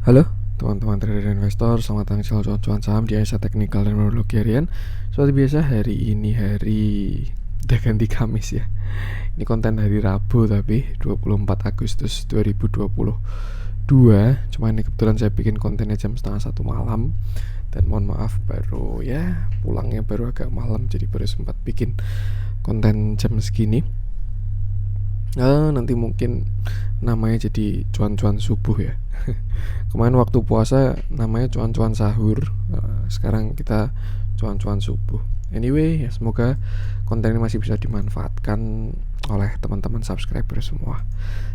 Halo teman-teman trader dan investor, selamat datang di channel cuan-cuan saham di Aisyah Teknikal dan Metodologi Harian. Seperti biasa hari ini udah ganti Kamis ya. Ini konten hari Rabu tapi 24 Agustus 2022. Cuma ini kebetulan saya bikin kontennya jam setengah 1 malam. Dan mohon maaf pulangnya baru agak malam, jadi baru sempat bikin konten jam segini. Nanti mungkin namanya jadi cuan-cuan subuh ya. Kemarin waktu puasa namanya cuan-cuan sahur. Sekarang kita cuan-cuan subuh. Anyway, ya semoga konten ini masih bisa dimanfaatkan oleh teman-teman subscriber semua.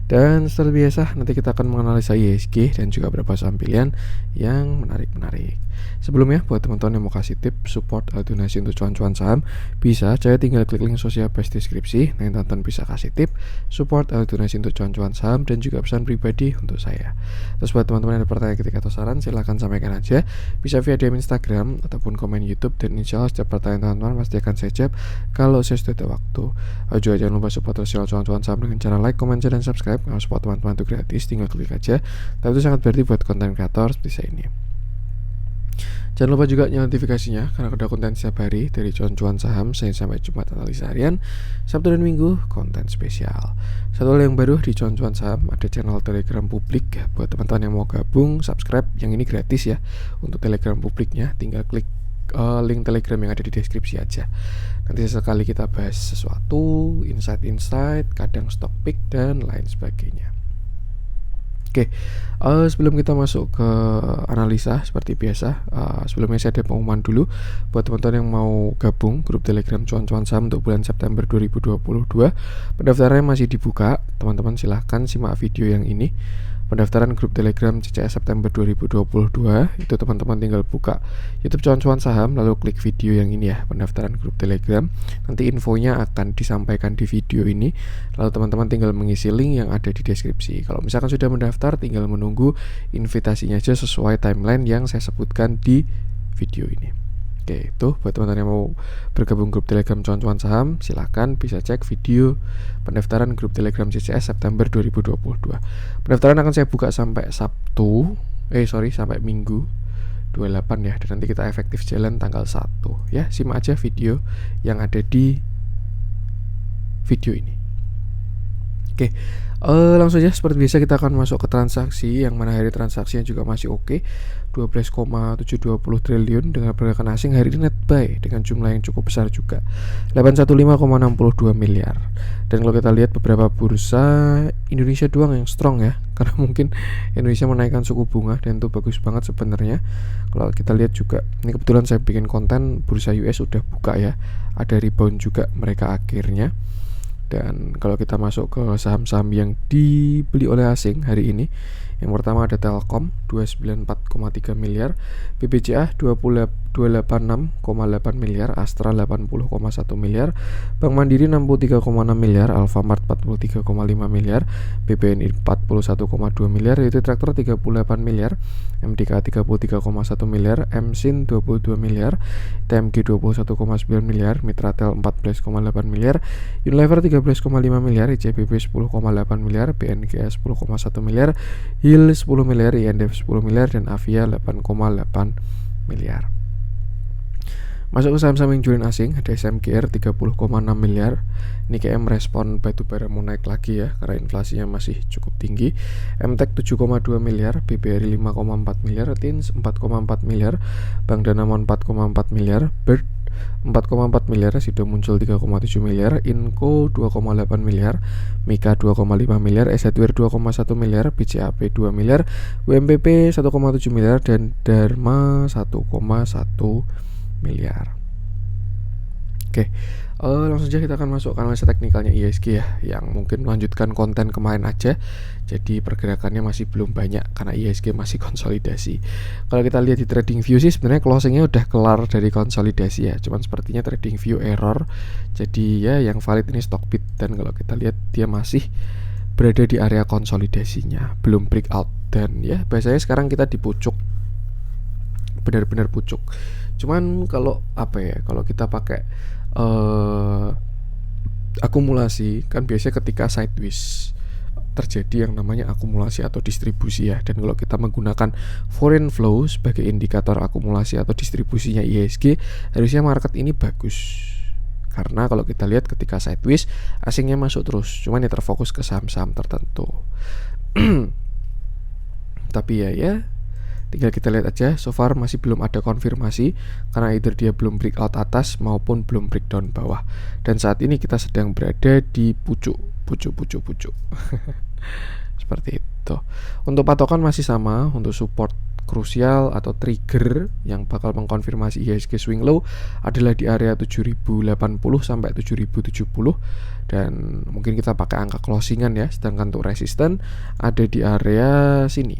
Dan seperti biasa nanti kita akan menganalisa IHSG dan juga beberapa saham pilihan yang menarik-menarik. Sebelumnya buat teman-teman yang mau kasih tip support atau donasi untuk cuan-cuan saham, bisa saya tinggal klik link sosial base deskripsi. Nanti teman-teman bisa kasih tip support atau donasi untuk cuan-cuan saham dan juga pesan pribadi untuk saya. Terus buat teman-teman yang ada pertanyaan, kritik atau saran, silahkan sampaikan aja. Bisa via DM Instagram ataupun komen YouTube, dan insya Allah setiap pertanyaan teman-teman pasti akan saya jawab kalau saya sudah ada waktu. Juga jangan lupa support channel cuan-cuan saham dengan cara like, comment, share, dan subscribe. Kalau support teman-teman itu gratis, tinggal klik aja. Tapi itu sangat berarti buat konten kreator seperti saya ini. Jangan lupa juga nyalain notifikasinya karena ada konten setiap hari dari cuan-cuan saham Senin sampai Jumat analisa harian, Sabtu dan Minggu konten spesial. Satu hal yang baru di cuan-cuan saham, ada channel Telegram publik ya. Buat teman-teman yang mau gabung, subscribe, yang ini gratis ya. Untuk Telegram publiknya tinggal klik link Telegram yang ada di deskripsi aja. Nanti sesekali kita bahas sesuatu, insight, kadang stock pick dan lain sebagainya. Oke, sebelum kita masuk ke analisa seperti biasa, sebelumnya saya ada pengumuman dulu buat teman-teman yang mau gabung grup Telegram cuan-cuan saham untuk bulan September 2022. Pendaftarannya masih dibuka, teman-teman silahkan simak video yang ini. Pendaftaran grup Telegram CCS September 2022 itu teman-teman tinggal buka YouTube cuan-cuan saham lalu klik video yang ini ya, pendaftaran grup Telegram. Nanti infonya akan disampaikan di video ini. Lalu teman-teman tinggal mengisi link yang ada di deskripsi. Kalau misalkan sudah mendaftar, tinggal menunggu invitasinya aja sesuai timeline yang saya sebutkan di video ini. Oke, itu buat teman-teman yang mau bergabung grup Telegram cuan-cuan saham, silahkan bisa cek video pendaftaran grup Telegram CCS September 2022. Pendaftaran akan saya buka sampai sampai Minggu 28 ya, dan nanti kita efektif jalan tanggal 1 ya. Simak aja video yang ada di video ini. Oke, langsung aja seperti biasa kita akan masuk ke transaksi, yang mana hari transaksinya juga masih oke. 12,720 triliun dengan pergerakan asing hari ini net buy dengan jumlah yang cukup besar juga, 815,62 miliar. Dan kalau kita lihat beberapa bursa, Indonesia doang yang strong ya, karena mungkin Indonesia menaikkan suku bunga dan itu bagus banget sebenarnya. Kalau kita lihat juga, ini kebetulan saya bikin konten bursa US udah buka ya, ada rebound juga mereka akhirnya. Dan kalau kita masuk ke saham-saham yang dibeli oleh asing hari ini, yang pertama ada Telkom 294,3 miliar, BBCA 286,8 miliar, Astra 80,1 miliar, Bank Mandiri 63,6 miliar, Alfamart 43,5 miliar, BBNI 41,2 miliar, yaitu Traktor 38 miliar, MDK 33,1 miliar, MSIN 22 miliar, TMG 21,9 miliar, Mitratel 14,8 miliar, Unilever 13,5 miliar, ICBP 10,8 miliar, BNGA 10,1 miliar, HIL 10 miliar, INDF 10 miliar, dan Avia 8,8 miliar. Masuk ke saham-saham yang jualan asing, ada SMGR 30,6 miliar. Ini kayak merespon batubara mau naik lagi ya, karena inflasinya masih cukup tinggi. MTEK 7,2 miliar, BBRI 5,4 miliar, TINS 4,4 miliar, Bank Danamon 4,4 miliar, BIRD 4,4 miliar, Sido Muncul 3,7 miliar, Inco 2,8 miliar, Mika 2,5 miliar, Esadware 2,1 miliar, BCAP 2 miliar, WMPP 1,7 miliar, dan Dharma 1,1 miliar. Oke, langsung saja kita akan masuk ke analisa teknikalnya IHSG ya, yang mungkin melanjutkan konten kemarin aja. Jadi pergerakannya masih belum banyak karena IHSG masih konsolidasi. Kalau kita lihat di trading view sih sebenarnya closingnya udah kelar dari konsolidasi ya, cuman sepertinya trading view error. Jadi ya yang valid ini Stockbit, dan kalau kita lihat dia masih berada di area konsolidasinya, belum breakout. Dan ya biasanya sekarang kita di pucuk, benar-benar pucuk. Cuman kalau kalau kita pakai akumulasi kan biasanya ketika sideways terjadi yang namanya akumulasi atau distribusi ya. Dan kalau kita menggunakan foreign flow sebagai indikator akumulasi atau distribusinya IHSG, harusnya market ini bagus. Karena kalau kita lihat ketika sideways, asingnya masuk terus, cuman ya terfokus ke saham-saham tertentu. Tapi ya tinggal kita lihat aja. So far masih belum ada konfirmasi, karena either dia belum breakout atas maupun belum breakdown bawah. Dan saat ini kita sedang berada di pucuk. Seperti itu. Untuk patokan masih sama. Untuk support krusial atau trigger yang bakal mengkonfirmasi IHSG swing low adalah di area 7080 sampai 7070, dan mungkin kita pakai angka closingan ya. Sedangkan untuk resisten ada di area sini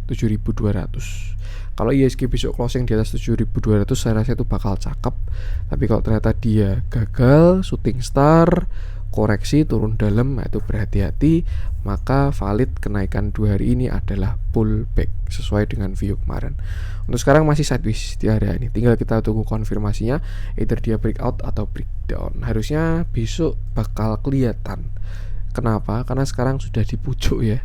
7200. Kalau IHSG besok closing di atas 7200, saya rasa itu bakal cakep. Tapi kalau ternyata dia gagal, shooting star, koreksi turun dalam, itu berhati-hati. Maka valid kenaikan 2 hari ini adalah pullback sesuai dengan view kemarin. Untuk sekarang masih sideways di area ini, tinggal kita tunggu konfirmasinya, either dia breakout atau breakdown. Harusnya besok bakal kelihatan. Kenapa? Karena sekarang sudah di pucuk ya.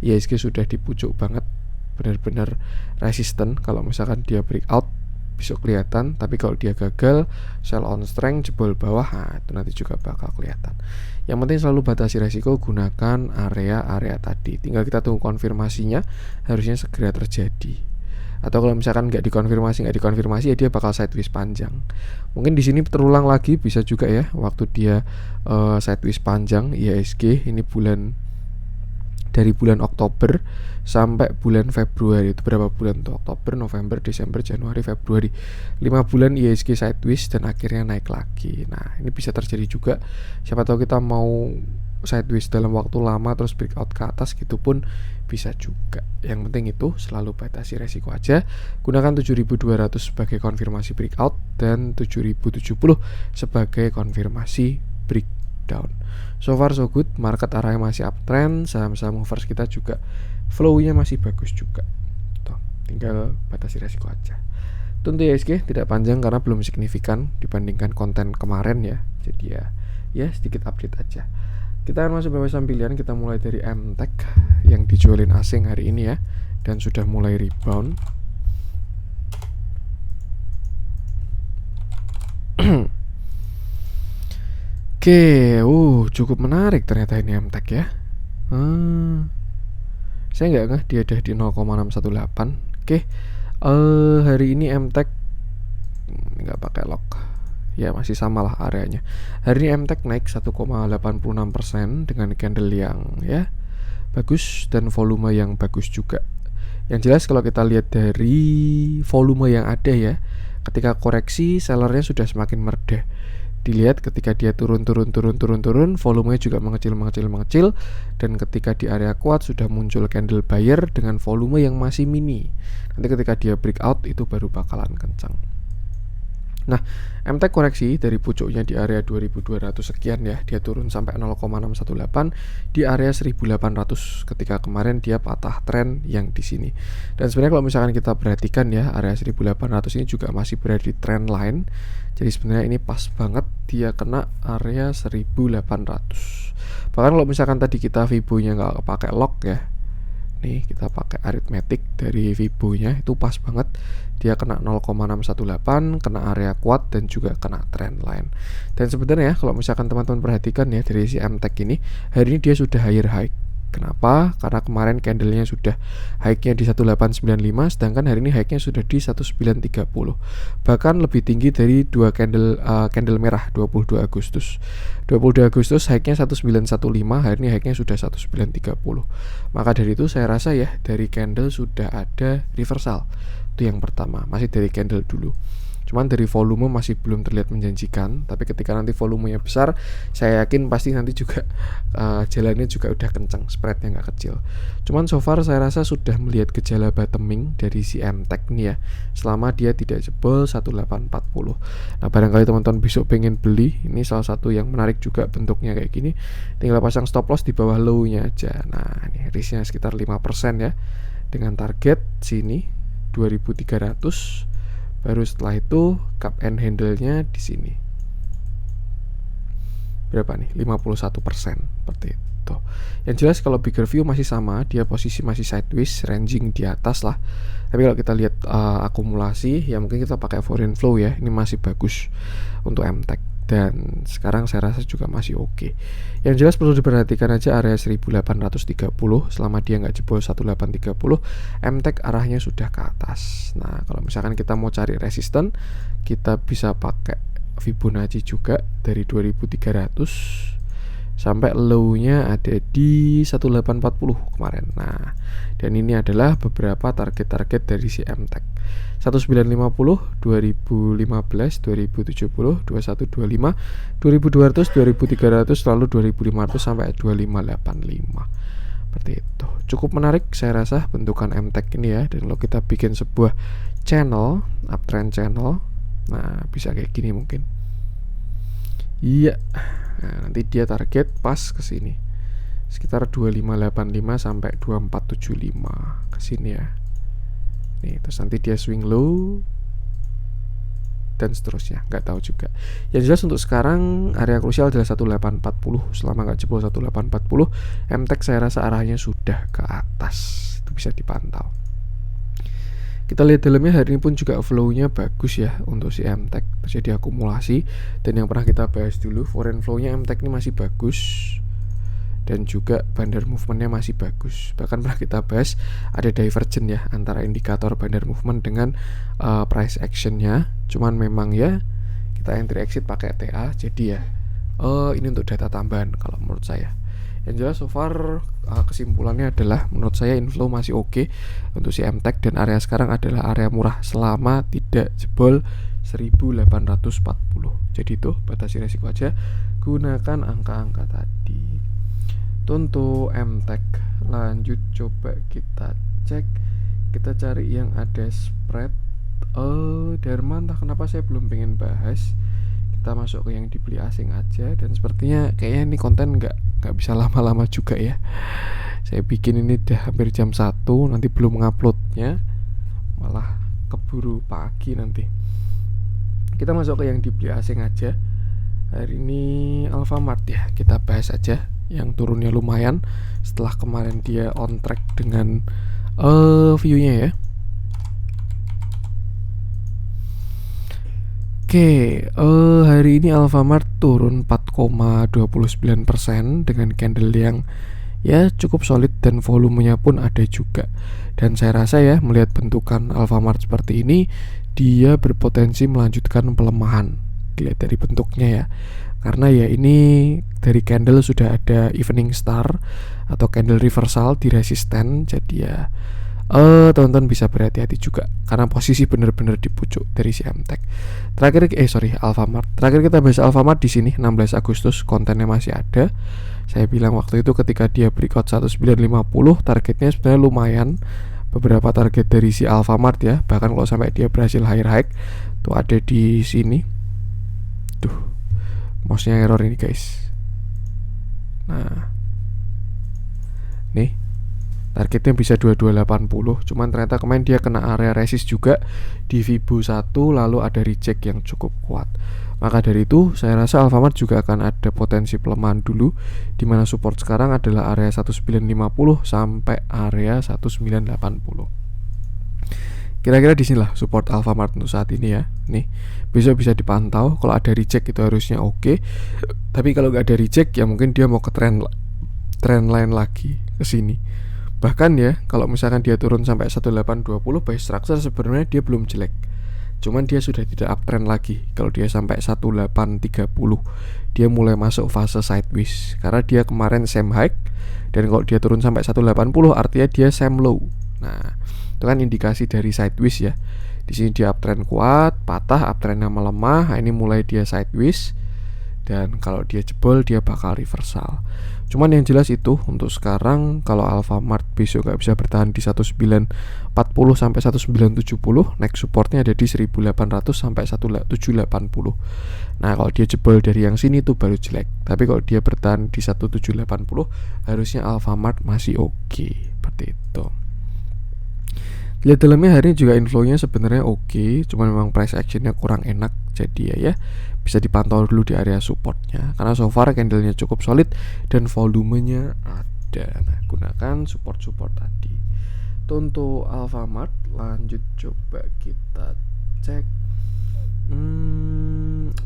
IHSG sudah di pucuk banget, benar-benar resisten. Kalau misalkan dia breakout besok kelihatan, tapi kalau dia gagal sell on strength jebol bawah, itu nanti juga bakal kelihatan. Yang penting selalu batasi resiko, gunakan area-area tadi. Tinggal kita tunggu konfirmasinya, harusnya segera terjadi. Atau kalau misalkan nggak dikonfirmasi ya dia bakal sideways panjang. Mungkin di sini terulang lagi, bisa juga ya waktu dia sideways panjang IHSG ini dari bulan Oktober sampai bulan Februari. Itu berapa bulan tuh? Oktober, November, Desember, Januari, Februari. 5 bulan IHSG sideways dan akhirnya naik lagi. Nah, ini bisa terjadi juga. Siapa tahu kita mau sideways dalam waktu lama terus breakout ke atas gitu pun bisa juga. Yang penting itu selalu batasi resiko aja. Gunakan 7200 sebagai konfirmasi breakout dan 7070 sebagai konfirmasi breakdown. So far so good, market arahnya masih uptrend, saham-saham movers kita juga flow-nya masih bagus juga. Tuh, tinggal batasi resiko aja. Untuk IHSG tidak panjang karena belum signifikan dibandingkan konten kemarin ya. Jadi ya sedikit update aja. Kita akan masuk beberapa saham pilihan. Kita mulai dari MTech yang dijualin asing hari ini ya, dan sudah mulai rebound. Oke, cukup menarik ternyata ini MTech ya. Saya nggak ngeh dia ada di 0,618. Oke, hari ini MTech nggak pakai lock, ya masih sama lah areanya. Hari ini MTech naik 1,86% dengan candle yang ya bagus dan volume yang bagus juga. Yang jelas kalau kita lihat dari volume yang ada ya, ketika koreksi sellernya sudah semakin mereda. Dilihat ketika dia turun, volumenya juga mengecil, dan ketika di area kuat sudah muncul candle buyer dengan volume yang masih mini. Nanti ketika dia breakout itu baru bakalan kencang. Nah, MTech koreksi dari pucuknya di area 2200 sekian ya, dia turun sampai 0,618 di area 1800 ketika kemarin dia patah tren yang di sini. Dan sebenarnya kalau misalkan kita perhatikan ya, area 1800 ini juga masih berada di trend line. Jadi sebenarnya ini pas banget dia kena area 1800. Bahkan kalau misalkan tadi kita Fibo-nya nggak pakai lock ya, nih kita pakai arithmetic dari Fibo-nya, itu pas banget dia kena 0,618, kena area kuat dan juga kena trend line. Dan sebenarnya kalau misalkan teman-teman perhatikan ya, dari si MTech ini hari ini dia sudah higher high. Kenapa? Karena kemarin candlenya sudah high-nya di 1895, sedangkan hari ini high-nya sudah di 1930. Bahkan lebih tinggi dari dua candle merah 22 Agustus. 22 Agustus high-nya 1915, hari ini high-nya sudah 1930. Maka dari itu saya rasa ya, dari candle sudah ada reversal. Itu yang pertama, masih dari candle dulu. Cuman dari volume masih belum terlihat menjanjikan. Tapi ketika nanti volumenya besar, saya yakin pasti nanti juga jalannya juga udah kencang, spreadnya nggak kecil. Cuman so far saya rasa sudah melihat gejala bottoming dari si MTech nih ya, selama dia tidak jebol 1840. Nah, barangkali teman-teman besok pengen beli, ini salah satu yang menarik juga bentuknya kayak gini. Tinggal pasang stop loss di bawah low-nya aja. Nah, ini risknya sekitar 5% ya, dengan target sini 2300. Baru setelah itu cup and handle-nya di sini. Berapa nih? 51%. Seperti itu. itu. Yang jelas kalau bigger view masih sama, dia posisi masih sideways, ranging di atas lah. Tapi kalau kita lihat akumulasi, ya mungkin kita pakai foreign flow ya. Ini masih bagus untuk MTech dan sekarang saya rasa juga masih oke. Yang jelas perlu diperhatikan aja area 1830 selama dia nggak jebol 1830, MTech arahnya sudah ke atas. Nah, kalau misalkan kita mau cari resisten, kita bisa pakai Fibonacci juga dari 2300 sampai low-nya ada di 1840 kemarin. Nah, dan ini adalah beberapa target-target dari si MTech. 1950, 2015, 2070, 2125, 2200, 2300, lalu 2500 sampai 2585. Seperti itu. Cukup menarik saya rasa bentukan MTech ini ya. Dan kalau kita bikin sebuah channel, uptrend channel, nah bisa kayak gini mungkin. Iya. Nah, nanti dia target pas ke sini. Sekitar 2585 sampai 2475 ke sini ya. Nih, terus nanti dia swing low dan seterusnya, nggak tahu juga. Yang jelas untuk sekarang area krusial adalah 1840. Selama nggak jebol 1840, MTech saya rasa arahnya sudah ke atas. Itu bisa dipantau. Kita lihat dalamnya hari ini pun juga flow-nya bagus ya untuk si MTech, terjadi akumulasi. Dan yang pernah kita bahas dulu, foreign flow-nya MTech ini masih bagus dan juga bandar movement-nya masih bagus. Bahkan pernah kita bahas ada divergent ya antara indikator bandar movement dengan price action-nya. Cuman memang ya kita entry exit pakai TA, jadi ya ini untuk data tambahan kalau menurut saya. Yang jelas so far kesimpulannya adalah menurut saya inflow masih oke untuk si MTech dan area sekarang adalah area murah selama tidak jebol 1840. Jadi itu batasi resiko aja, gunakan angka-angka tadi. Untuk MTech lanjut coba kita cek, kita cari yang ada spread. Dharma entah kenapa saya belum pengen bahas. Kita masuk ke yang dibeli asing aja. Dan sepertinya kayaknya ini konten nggak bisa lama-lama juga ya. Saya bikin ini udah hampir jam 1, nanti belum nguploadnya, malah keburu pagi nanti. Kita masuk ke yang dibeli asing aja. Hari ini Alfamart ya, kita bahas aja yang turunnya lumayan setelah kemarin dia on track dengan view-nya ya. Oke, hari ini Alfamart turun 4,29% dengan candle yang ya cukup solid dan volumenya pun ada juga. Dan saya rasa ya melihat bentukan Alfamart seperti ini, dia berpotensi melanjutkan pelemahan. Dilihat dari bentuknya ya. Karena ya ini dari candle sudah ada evening star atau candle reversal di resisten. Jadi ya teman-teman bisa berhati-hati juga karena posisi benar-benar di pucuk dari si MTech. Alfamart. Terakhir kita bahas Alfamart di sini 16 Agustus, kontennya masih ada. Saya bilang waktu itu ketika dia breakout 1950, targetnya sebenarnya lumayan. Beberapa target dari si Alfamart ya, bahkan kalau sampai dia berhasil higher high tuh ada di sini. Tuh, mouse-nya error ini guys. Nah, nih targetnya bisa 2280, cuman ternyata kemarin dia kena area resist juga di Fibo 1, lalu ada reject yang cukup kuat. Maka dari itu saya rasa Alfamart juga akan ada potensi pelemahan dulu, dimana support sekarang adalah area 1950 sampai area 1980. Kira-kira di sinilah support Alfamart untuk saat ini ya. Nih, besok bisa dipantau. Kalau ada reject itu harusnya oke. Tapi kalau nggak ada reject ya mungkin dia mau ke trend line lagi ke sini. Bahkan ya, kalau misalkan dia turun sampai 1820 by structure sebenarnya dia belum jelek. Cuman dia sudah tidak uptrend lagi. Kalau dia sampai 1830, dia mulai masuk fase sideways. Karena dia kemarin same high, dan kalau dia turun sampai 180 artinya dia same low. Nah, itu kan indikasi dari sideways ya. Di sini dia uptrend kuat, patah, uptrendnya melemah. Nah, ini mulai dia sideways. Dan kalau dia jebol dia bakal reversal. Cuman yang jelas itu untuk sekarang kalau Alfamart besok nggak bisa bertahan di 1940 sampai 1970, next supportnya ada di 1800 sampai 1780. Nah kalau dia jebol dari yang sini tuh baru jelek. Tapi kalau dia bertahan di 1780 harusnya Alfamart masih oke. Seperti itu. Lihat dalamnya hari ini juga inflownya sebenarnya oke, cuman memang price actionnya kurang enak. Jadi ya bisa dipantau dulu di area supportnya, karena so far candlenya cukup solid dan volumenya ada. Nah, gunakan support tadi. Untuk Alfamart lanjut coba kita cek.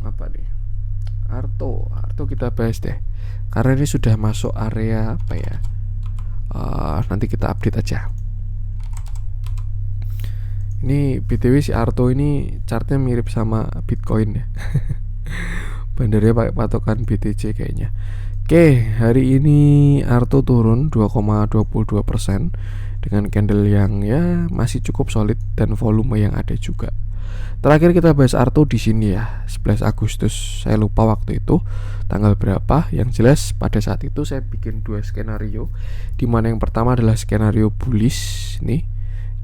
Apa nih? Arto kita bahas deh, karena ini sudah masuk area apa ya? Nanti kita update aja. Ini BTW si Arto ini chartnya mirip sama Bitcoin ya. Bandarnya pakai patokan BTC kayaknya. Oke, hari ini Arto turun 2,22% dengan candle yang ya masih cukup solid dan volume yang ada juga. Terakhir kita bahas Arto di sini ya, 11 Agustus. Saya lupa waktu itu tanggal berapa. Yang jelas pada saat itu saya bikin dua skenario, di mana yang pertama adalah skenario bullish nih.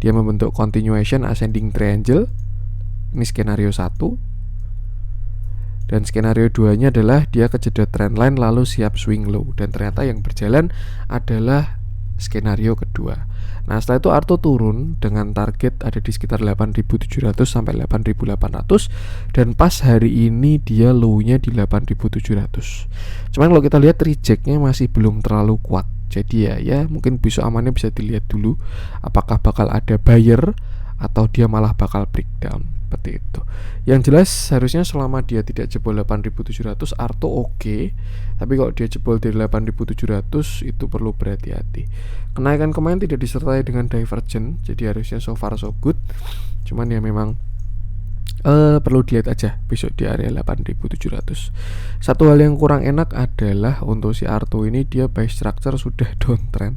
Dia membentuk continuation ascending triangle. Ini skenario 1. Dan skenario 2-nya adalah dia kejedot trendline lalu siap swing low. Dan ternyata yang berjalan adalah skenario kedua. Nah, setelah itu Arto turun dengan target ada di sekitar 8.700 sampai 8.800, dan pas hari ini dia low-nya di 8.700. Cuman kalau kita lihat reject-nya masih belum terlalu kuat. Jadi ya mungkin besok amannya bisa dilihat dulu apakah bakal ada buyer atau dia malah bakal breakdown seperti itu. Yang jelas harusnya selama dia tidak jebol 8.700 Arto oke. Tapi kalau dia jebol dari 8.700 itu perlu berhati-hati. Kenaikan kemarin tidak disertai dengan divergence, jadi harusnya so far so good. Cuman ya memang perlu dilihat aja besok di area 8.700. Satu hal yang kurang enak adalah untuk si Arto ini dia buy structure sudah downtrend.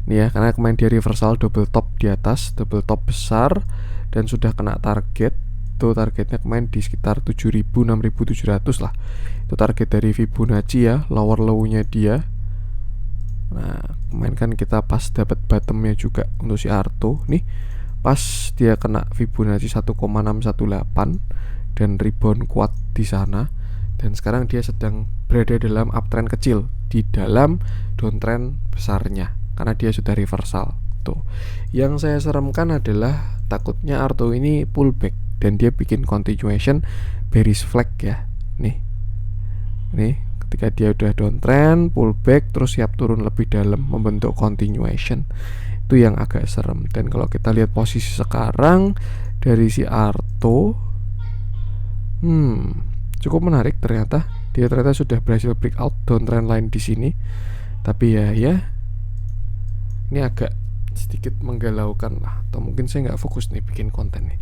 Nih ya, karena kemarin dia reversal double top di atas, double top besar dan sudah kena target. Tuh targetnya kemarin di sekitar 7.000 6.700 lah. Itu target dari Fibonacci ya, lower low-nya dia. Nah, kemarin kan kita pas dapat bottomnya juga untuk si Arto nih. Pas dia kena Fibonacci 1,618 dan rebound kuat di sana, dan sekarang dia sedang berada dalam uptrend kecil di dalam downtrend besarnya karena dia sudah reversal. Tuh. Yang saya seremkan adalah takutnya Arto ini pullback dan dia bikin continuation bearish flag ya. Nih ketika dia udah downtrend pullback terus siap turun lebih dalam membentuk continuation, itu yang agak serem. Dan kalau kita lihat posisi sekarang dari si Arto, cukup menarik ternyata. Dia ternyata sudah berhasil breakout downtrend line di sini. Tapi ya ini agak sedikit menggalaukan lah. Atau mungkin saya nggak fokus nih bikin konten nih.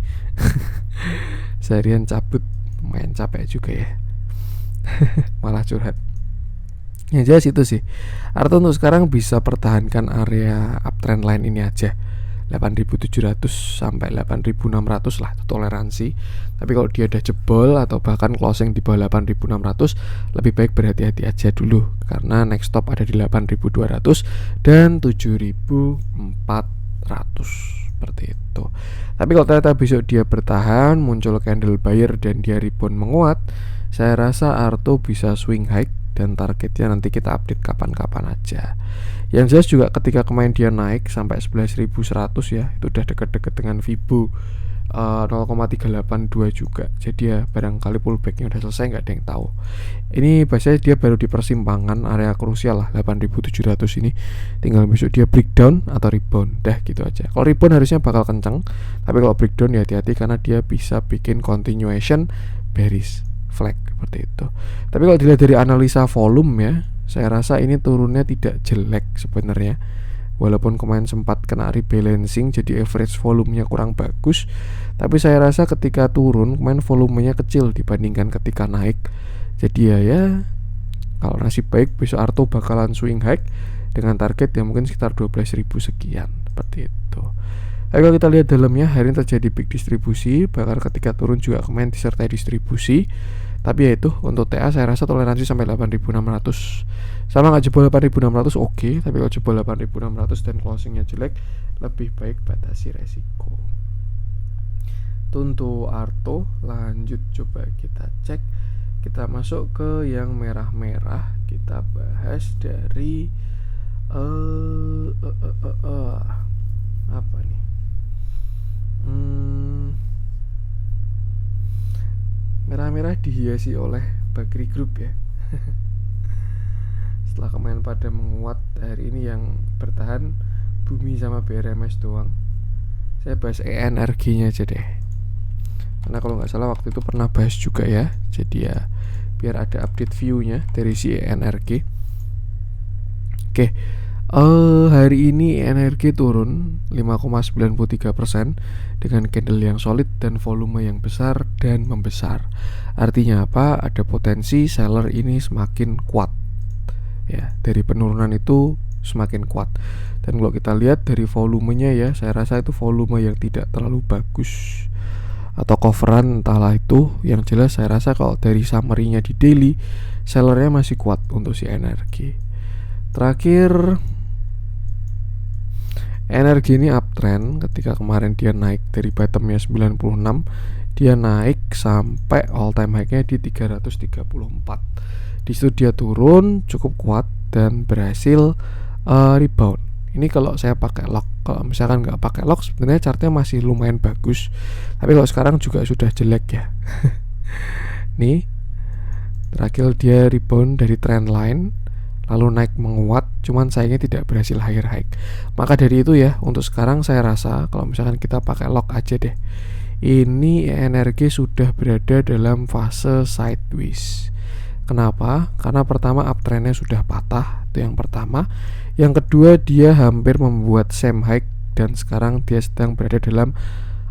Seharian cabut, lumayan capek juga ya. Malah curhat. Yang jelas itu sih, Arto untuk sekarang bisa pertahankan area uptrend line ini aja, 8.700 sampai 8.600 lah, itu toleransi. Tapi kalau dia udah jebol atau bahkan closing di bawah 8.600, lebih baik berhati-hati aja dulu, karena next stop ada di 8.200 dan 7.400 seperti itu. Tapi kalau ternyata besok dia bertahan, muncul candle buyer dan dia rebound menguat, saya rasa Arto bisa swing high dan targetnya nanti kita update kapan-kapan aja. Yang jelas juga ketika kemarin dia naik sampai 11.100 ya, itu udah deket-deket dengan Fibo 0,382 juga. Jadi ya barangkali pullbacknya udah selesai, nggak ada yang tahu. Ini biasanya dia baru di persimpangan area krusial lah 8.700 ini. Tinggal besok dia breakdown atau rebound, dah gitu aja. Kalau rebound harusnya bakal kenceng, tapi kalau breakdown ya hati-hati karena dia bisa bikin continuation bearish flag seperti itu. Tapi kalau dilihat dari analisa volume ya, saya rasa ini turunnya tidak jelek sebenarnya. Walaupun kemarin sempat kena rebalancing, jadi average volumenya kurang bagus. Tapi saya rasa ketika turun kemarin volumenya kecil dibandingkan ketika naik. Jadi ya kalau nasib baik besok Arto bakalan swing high dengan target yang mungkin sekitar 12.000 sekian seperti itu. Kalau kita lihat dalamnya, hari ini terjadi big distribusi, bahkan ketika turun juga kemarin disertai distribusi. Tapi ya itu, untuk TA saya rasa toleransi sampai 8.600. Sama nggak jebol 8.600 oke, tapi kalau jebol 8.600 dan closingnya jelek, lebih baik batasi resiko. Untuk Arto, lanjut coba kita cek. Kita masuk ke yang merah-merah. Kita bahas dari apa nih? dihiasi oleh Bakri Group ya. Setelah kemarin pada menguat, hari ini yang bertahan Bumi sama BRMS doang. Saya bahas ENRG-nya aja deh, karena kalau nggak salah waktu itu pernah bahas juga ya. Jadi ya biar ada update view-nya dari si ENRG. Oke, hari ini ENRG turun 5,93% dengan candle yang solid dan volume yang besar dan membesar. Artinya apa? Ada potensi seller ini semakin kuat ya, dari penurunan itu semakin kuat. Dan kalau kita lihat dari volumenya ya, saya rasa itu volume yang tidak terlalu bagus atau coveran entahlah itu. Yang jelas saya rasa kalau dari summary-nya di daily, sellernya masih kuat untuk si energi. Terakhir, energi ini uptrend ketika kemarin dia naik dari bottomnya 96, dia naik sampai all time high-nya di 334. Di situ dia turun cukup kuat dan berhasil rebound. Ini kalau saya pakai lock. Kalau misalkan nggak pakai lock, sebenarnya chartnya masih lumayan bagus. Tapi kalau sekarang juga sudah jelek ya. Nih, terakhir dia rebound dari trend line, lalu naik menguat, cuman sayangnya tidak berhasil higher high. Maka dari itu ya, untuk sekarang saya rasa kalau misalkan kita pakai lock aja deh. Ini energi sudah berada dalam fase sideways. Kenapa? Karena pertama uptrendnya sudah patah, itu yang pertama. Yang kedua, dia hampir membuat same high dan sekarang dia sedang berada dalam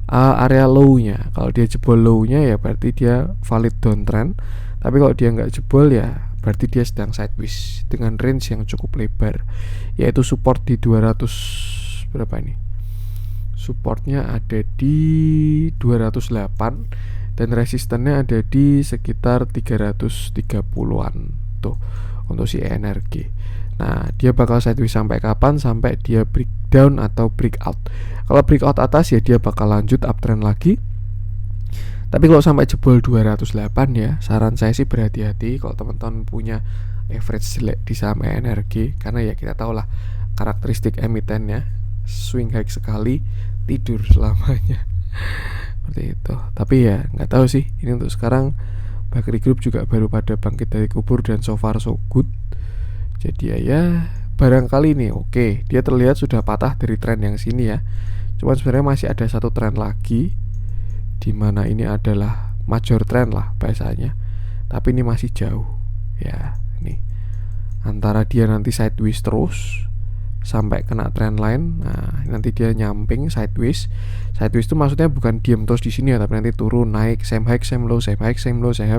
area low-nya. Kalau dia jebol low-nya ya berarti dia valid downtrend. Tapi kalau dia nggak jebol ya berarti dia sedang sideways dengan range yang cukup lebar, yaitu support di 200 berapa ini? Supportnya ada di 208 dan resistannya ada di sekitar 330-an tuh untuk si energi. Nah, dia bakal sideways sampai kapan? Sampai dia breakdown atau breakout. Kalau breakout atas ya dia bakal lanjut uptrend lagi. Tapi kalau sampai jebol 208 ya, saran saya sih berhati-hati kalau teman-teman punya average jelek di saham energi, karena ya kita tahu lah karakteristik emitennya, swing high sekali, tidur selamanya. Seperti itu. Tapi ya nggak tahu sih, ini untuk sekarang Bakri Group juga baru pada bangkit dari kubur dan so far so good. Jadi ya barangkali nih oke, dia terlihat sudah patah dari tren yang sini ya. Cuman sebenarnya masih ada satu tren lagi, dimana ini adalah major trend lah bahasanya. Tapi ini masih jauh ya. Ini antara dia nanti sideways terus sampai kena trend line, nah nanti dia nyamping sideways. Sideways itu maksudnya bukan diam terus di sini ya, tapi nanti turun naik same high same low, same high same low, same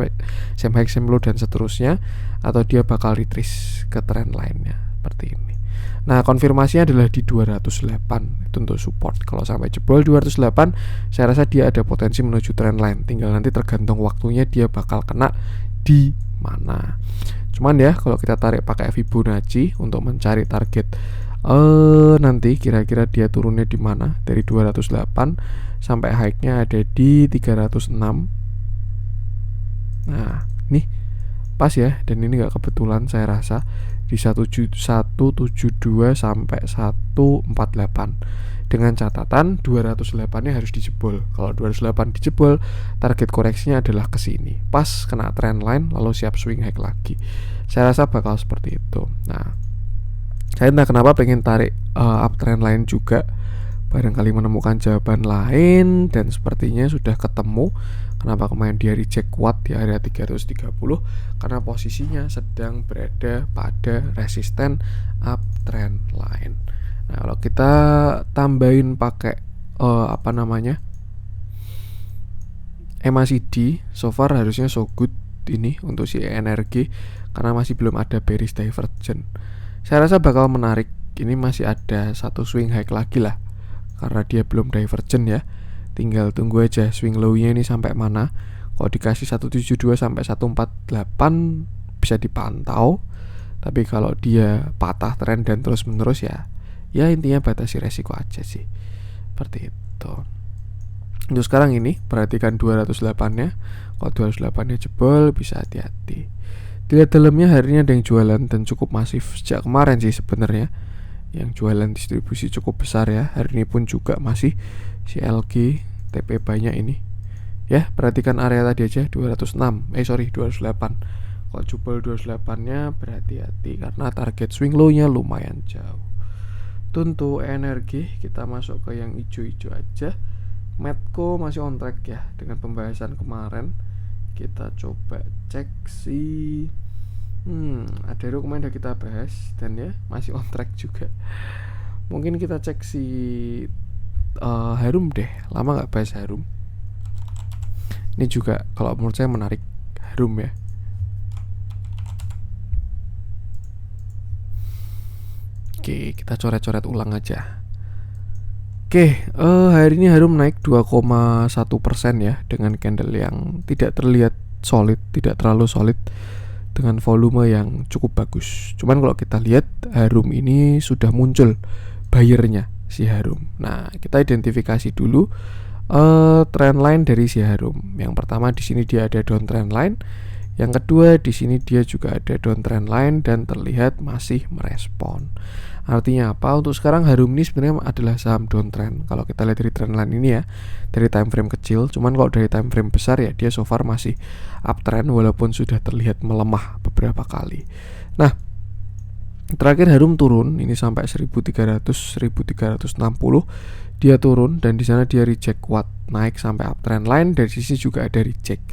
high same low dan seterusnya, atau dia bakal retrace ke trend line-nya seperti ini. Nah, konfirmasinya adalah di 208 itu untuk support. Kalau sampai jebol 208, saya rasa dia ada potensi menuju trend line. Tinggal nanti tergantung waktunya dia bakal kena di mana. Cuman ya kalau kita tarik pakai Fibonacci untuk mencari target nanti kira-kira dia turunnya di mana dari 208 sampai high-nya ada di 306. Nah, nih pas ya, dan ini nggak kebetulan saya rasa di 172 sampai 148 dengan catatan 208-nya harus dijebol. Kalau 208 dijebol, target koreksinya adalah ke sini. Pas kena trend line lalu siap swing high lagi. Saya rasa bakal seperti itu. Nah, saya entah kenapa pengen tarik uptrend lain juga, barangkali menemukan jawaban lain, dan sepertinya sudah ketemu. Kenapa kemarin dia reject kuat di area 330? Karena posisinya sedang berada pada resisten uptrend line. Nah, kalau kita tambahin pakai MACD, so far harusnya so good ini untuk si energi, karena masih belum ada bearish divergence. Saya rasa bakal menarik. Ini masih ada satu swing high lagi lah, karena dia belum divergent ya. Tinggal tunggu aja swing low-nya ini sampai mana. Kalau dikasih 172 sampai 148 bisa dipantau. Tapi kalau dia patah tren dan terus menerus ya intinya batasi resiko aja sih. Seperti itu. Untuk sekarang ini perhatikan 208-nya. Kalau 208-nya jebol bisa hati-hati. Dilihat dalamnya hari ini ada yang jualan dan cukup masif sejak kemarin sih sebenarnya. Yang jualan distribusi cukup besar ya. Hari ini pun juga masih si LG TP banyak ini. Ya, perhatikan area tadi aja 208. Kalau jebol 208-nya berhati-hati karena target swing low-nya lumayan jauh. Untuk energi kita masuk ke yang hijau-hijau aja. Medco masih on track ya dengan pembahasan kemarin. Kita coba cek si Adaro kemarin udah kita bahas dan ya masih on track juga. Mungkin kita cek si Harum deh. Lama nggak bahas Harum. Ini juga kalau menurut saya menarik, Harum ya. Oke, kita coret-coret ulang aja. Oke, hari ini Harum naik 2,1% ya, dengan candle yang tidak terlihat solid, tidak terlalu solid, dengan volume yang cukup bagus. Cuman kalau kita lihat Harum ini sudah muncul buyernya si Harum. Nah, kita identifikasi dulu trend line dari si Harum. Yang pertama di sini dia ada downtrend line. Yang kedua di sini dia juga ada downtrend line dan terlihat masih merespon. Artinya apa? Untuk sekarang Harum ini sebenarnya adalah saham downtrend. Kalau kita lihat dari trend line ini ya, dari time frame kecil. Cuman kalau dari time frame besar ya dia so far masih uptrend walaupun sudah terlihat melemah beberapa kali. Nah, terakhir Harum turun ini sampai 1300 1360. Dia turun dan di sana dia reject kuat, naik sampai uptrend line, dari sisi juga ada reject.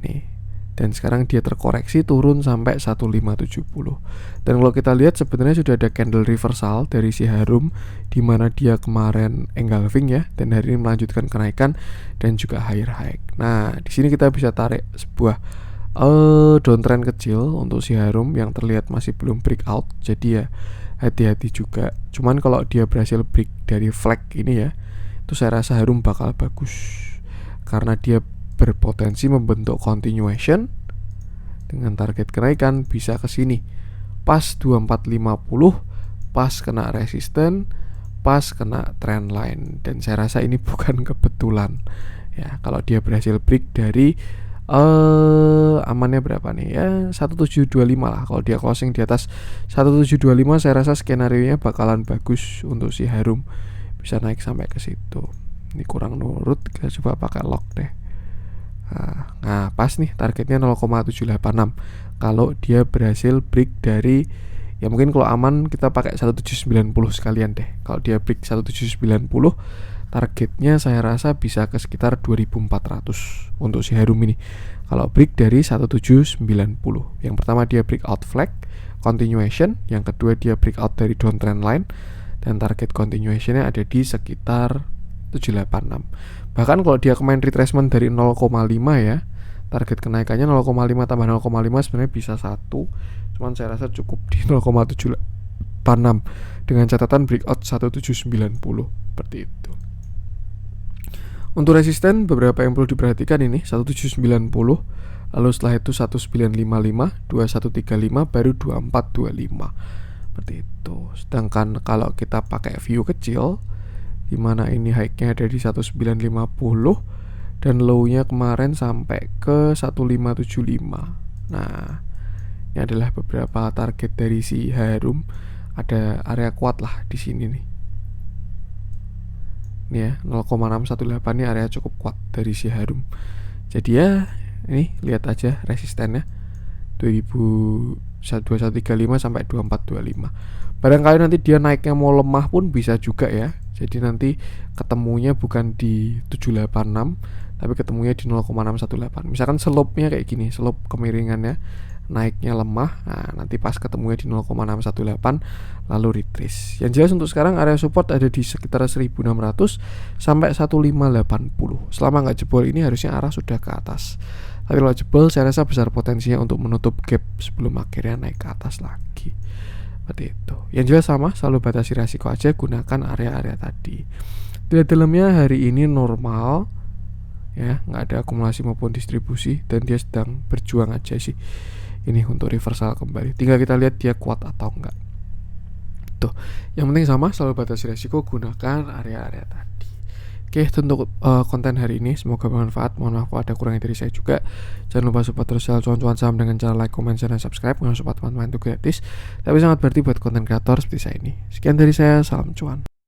Nih. Dan sekarang dia terkoreksi turun sampai 1570. Dan kalau kita lihat sebenarnya sudah ada candle reversal dari si Harum di mana dia kemarin engulfing ya, dan hari ini melanjutkan kenaikan dan juga higher high. Nah, di sini kita bisa tarik sebuah downtrend kecil untuk si Harum yang terlihat masih belum breakout. Jadi ya hati-hati juga. Cuman kalau dia berhasil break dari flag ini ya, itu saya rasa Harum bakal bagus karena dia berpotensi membentuk continuation dengan target kenaikan bisa ke sini. Pas 2450, pas kena resisten, pas kena trend line, dan saya rasa ini bukan kebetulan. Ya, kalau dia berhasil break dari amannya berapa nih ya, 1725 lah. Kalau dia closing di atas 1725 saya rasa skenario-nya bakalan bagus untuk si Harum, bisa naik sampai ke situ. Ini kurang nurut, kita coba pakai lock deh. Nah, pas nih targetnya 0,786. Kalau dia berhasil break dari, ya mungkin kalau aman kita pakai 1790 sekalian deh. Kalau dia break 1790, targetnya saya rasa bisa ke sekitar 2400 untuk si Harum ini. Kalau break dari 1790, yang pertama dia breakout flag continuation, yang kedua dia breakout dari downtrend line, dan target continuationnya ada di sekitar 786. Bahkan kalau dia kemarin retracement dari 0,5 ya, target kenaikannya 0,5 tambah 0,5 sebenarnya bisa 1. Cuman saya rasa cukup di 0,786 dengan catatan breakout 1790 seperti itu. Untuk resisten beberapa yang perlu diperhatikan ini 1790, lalu setelah itu 1955, 2135, baru 2425 seperti itu. Sedangkan kalau kita pakai view kecil, dimana ini high-nya ada di 1950 dan low-nya kemarin sampai ke 1575. Nah, ini adalah beberapa target dari si Harum. Ada area kuat lah di sini nih. Ini ya 0,618 ini area cukup kuat dari si Harum. Jadi ya ini lihat aja resistennya 2135 sampai 2425. Barangkali nanti dia naiknya mau lemah pun bisa juga ya. Jadi nanti ketemunya bukan di 786 tapi ketemunya di 0,618. Misalkan slope-nya kayak gini, slope kemiringannya naiknya lemah. Nah, nanti pas ketemunya di 0,618 lalu retrace. Yang jelas untuk sekarang area support ada di sekitar 1600 sampai 1580. Selama nggak jebol ini harusnya arah sudah ke atas. Tapi kalau jebol saya rasa besar potensinya untuk menutup gap sebelum akhirnya naik ke atas lagi. Seperti itu. Yang jelas sama, selalu batasi risiko aja, gunakan area-area tadi. Di dalamnya hari ini normal ya, nggak ada akumulasi maupun distribusi, dan dia sedang berjuang aja sih ini untuk reversal kembali. Tinggal kita lihat dia kuat atau enggak. Tuh, yang penting sama, selalu batasi risiko, gunakan area-area tadi. Oke, untuk konten hari ini semoga bermanfaat. Mohon maaf kalau ada kurangnya dari saya juga. Jangan lupa support terus cuan-cuan saham dengan cara like, comment, share, dan subscribe. Dengan support teman-teman itu gratis, tapi sangat berarti buat konten kreator seperti saya ini. Sekian dari saya, salam cuan.